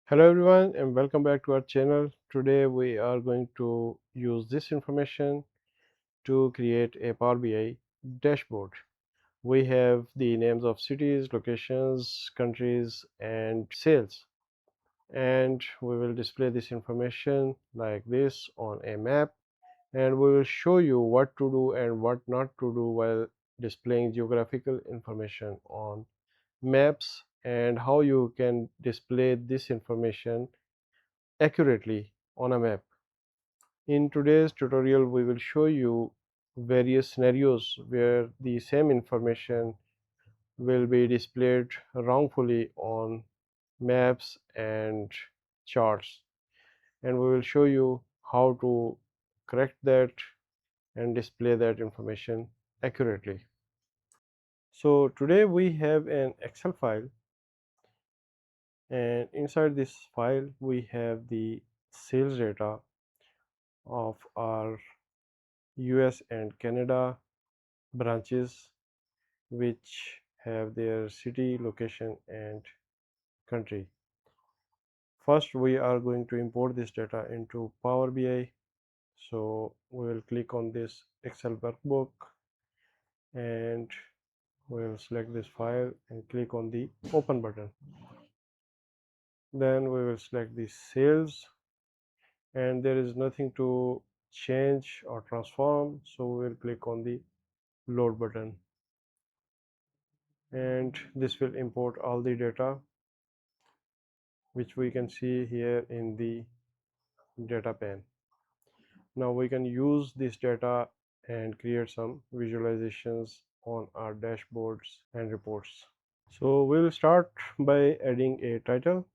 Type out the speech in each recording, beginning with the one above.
Hello everyone and welcome back to our channel. Today we are going to use this information to create a Power BI dashboard. We have the names of cities, locations, countries and sales, and we will display this information like this on a map, and we will show you what to do and what not to do while displaying geographical information on maps, and how you can display this information accurately on a map. In today's tutorial, we will show you various scenarios where the same information will be displayed wrongfully on maps and charts, and we will show you how to correct that and display that information accurately. So today we have an Excel file, and inside this file we have the sales data of our US and Canada branches, which have their city, location and country. First, we are going to import this data into Power BI. So we will click on this Excel workbook and we will select this file and click on the open button. Then we will select the sales, and there is nothing to change or transform, so we will click on the load button, and this will import all the data which we can see here in the data pane. Now we can use this data and create some visualizations on our dashboards and reports. So we'll start by adding a title.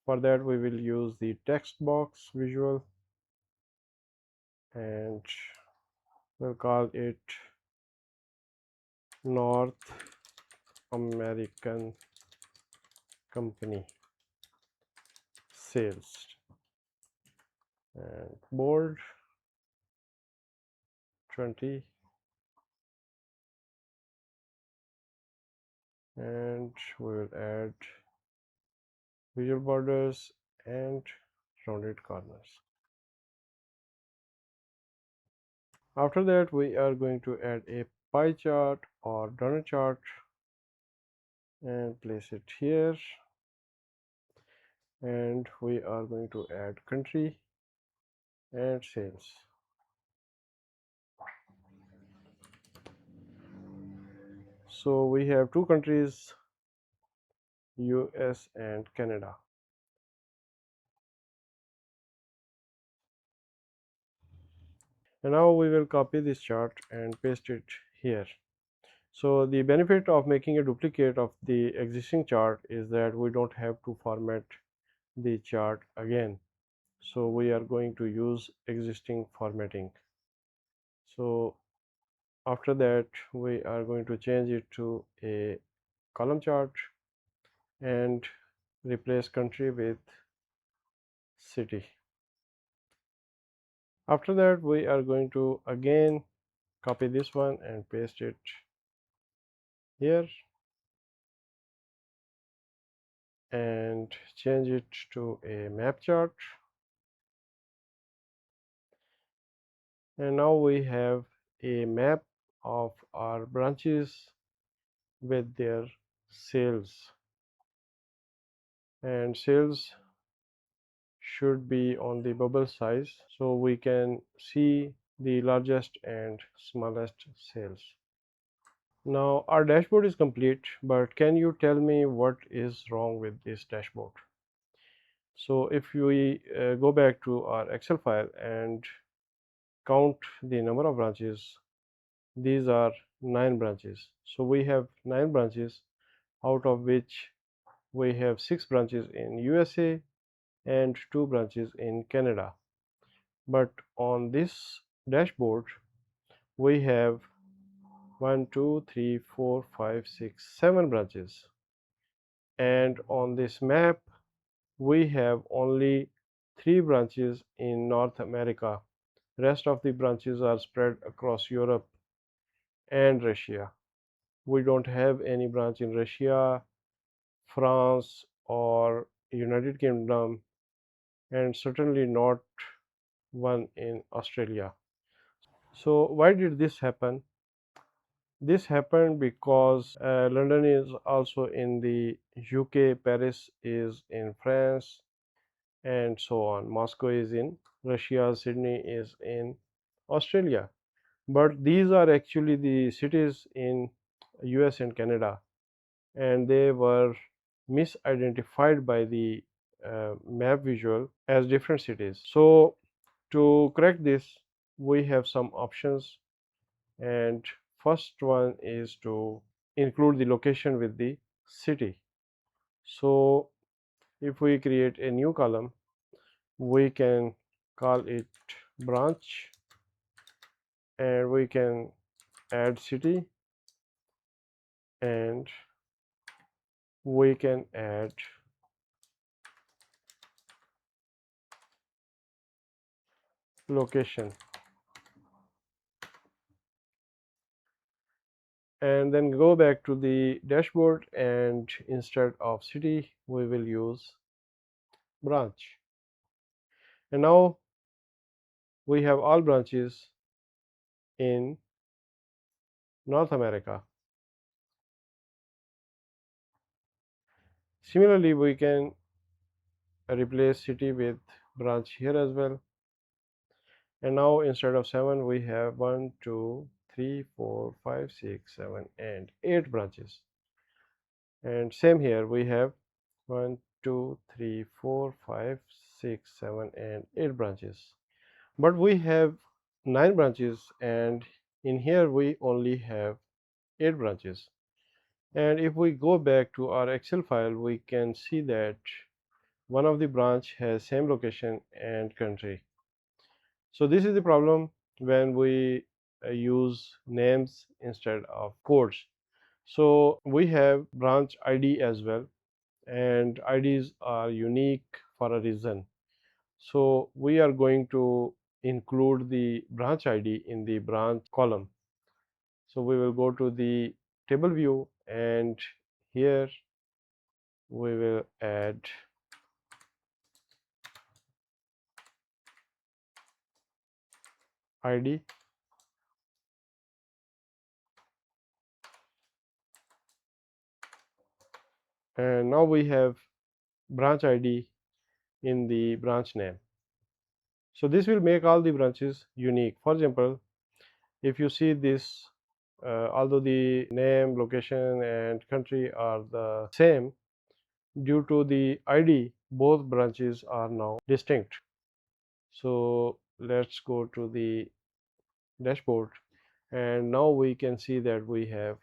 For that we will use the text box visual, and we'll call it North American Company Sales, and bold 20, and we will add visual borders and rounded corners. After that we are going to add a pie chart or donut chart and place it here, and we are going to add country and sales. So we have two countries, US and Canada. And now we will copy this chart and paste it here. So the benefit of making a duplicate of the existing chart is that we don't have to format the chart again. So we are going to use existing formatting. So after that we are going to change it to a column chart and replace country with city. After that we are going to again copy this one and paste it here and change it to a map chart. And now we have a map of our branches with their sales, and sales should be on the bubble size so we can see the largest and smallest sales. Now our dashboard is complete, but can you tell me what is wrong with this dashboard? So if we go back to our Excel file and count the number of branches, these are 9 branches. So we have 9 branches, out of which we have 6 branches in USA and 2 branches in Canada. But on this dashboard we have 1 2 3 4 5 6 7 branches, and on this map we have only 3 branches in North America. Rest of the branches are spread across Europe and Russia. We don't have any branch in Russia, France or United Kingdom, and certainly not one in Australia. So why did this happen? This happened because London is also in the UK, Paris is in France, and so on. Moscow is in Russia, Sydney is in Australia. But these are actually the cities in US and Canada, and they were misidentified by the map visual as different cities. So to correct this, we have some options, and first one is to include the location with the city. So if we create a new column, we can call it branch, and we can add city, and we can add location, and then go back to the dashboard, and instead of city we will use branch. And now we have all branches in North America. Similarly, we can replace city with branch here as well. And now instead of 7 we have 1, 2, 3, 4, 5, 6, 7 and 8 branches. And same here, we have 1, 2, 3, 4, 5, 6, 7 and 8 branches. But we have 9 branches, and in here we only have 8 branches. And if we go back to our Excel file, we can see that one of the branch has same location and country. So this is the problem when we use names instead of codes. So we have branch ID as well, and IDs are unique for a reason. So we are going to include the branch ID in the branch column. So we will go to the table view, and here we will add ID, and now we have branch ID in the branch name. So this will make all the branches unique. For example, if you see this, although the name, location and country are the same, due to the ID both branches are now distinct. So let's go to the dashboard, and now we can see that we have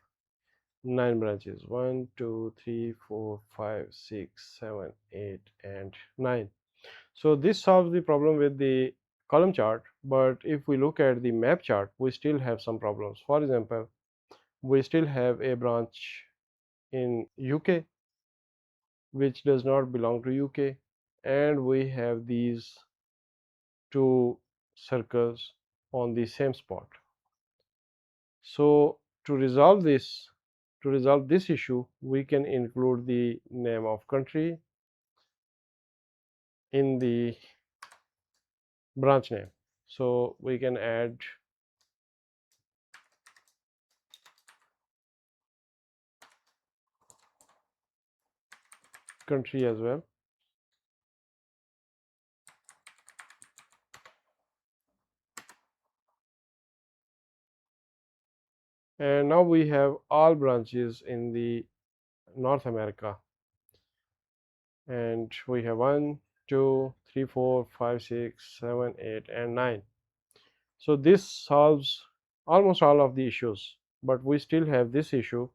9 branches: 1, 2, 3, 4, 5, 6, 7, 8 and 9. So this solves the problem with the column chart, but if we look at the map chart, we still have some problems. For example, we still have a branch in UK which does not belong to UK, and we have these two circles on the same spot. So to resolve this issue, we can include the name of country in the branch name. So we can add country as well. And now we have all branches in the North America, and we have 1, 2, 3, 4, 5, 6, 7, 8 and 9. So this solves almost all of the issues, but we still have this issue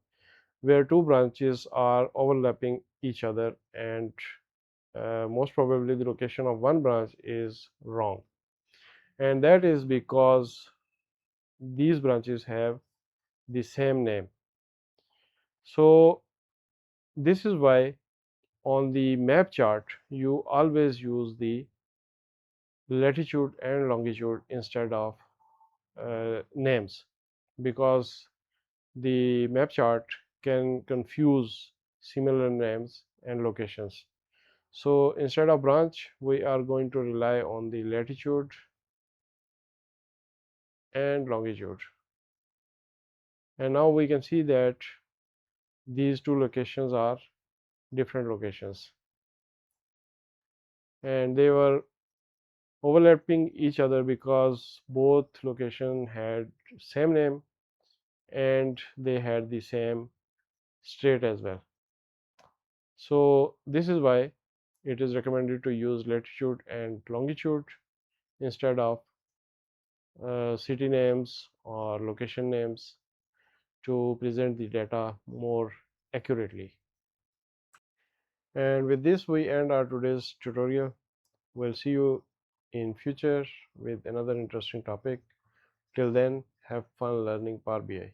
where two branches are overlapping each other, and most probably the location of one branch is wrong, and that is because these branches have the same name. So this is why on the map chart you always use the latitude and longitude instead of names, because the map chart can confuse similar names and locations. So instead of branch, we are going to rely on the latitude and longitude. And now we can see that these two locations are different locations, and they were overlapping each other because both location had same name and they had the same state as well. So this is why it is recommended to use latitude and longitude instead of city names or location names to present the data more accurately. And with this we end our today's tutorial. We'll see you in future with another interesting topic. Till then, have fun learning Power BI.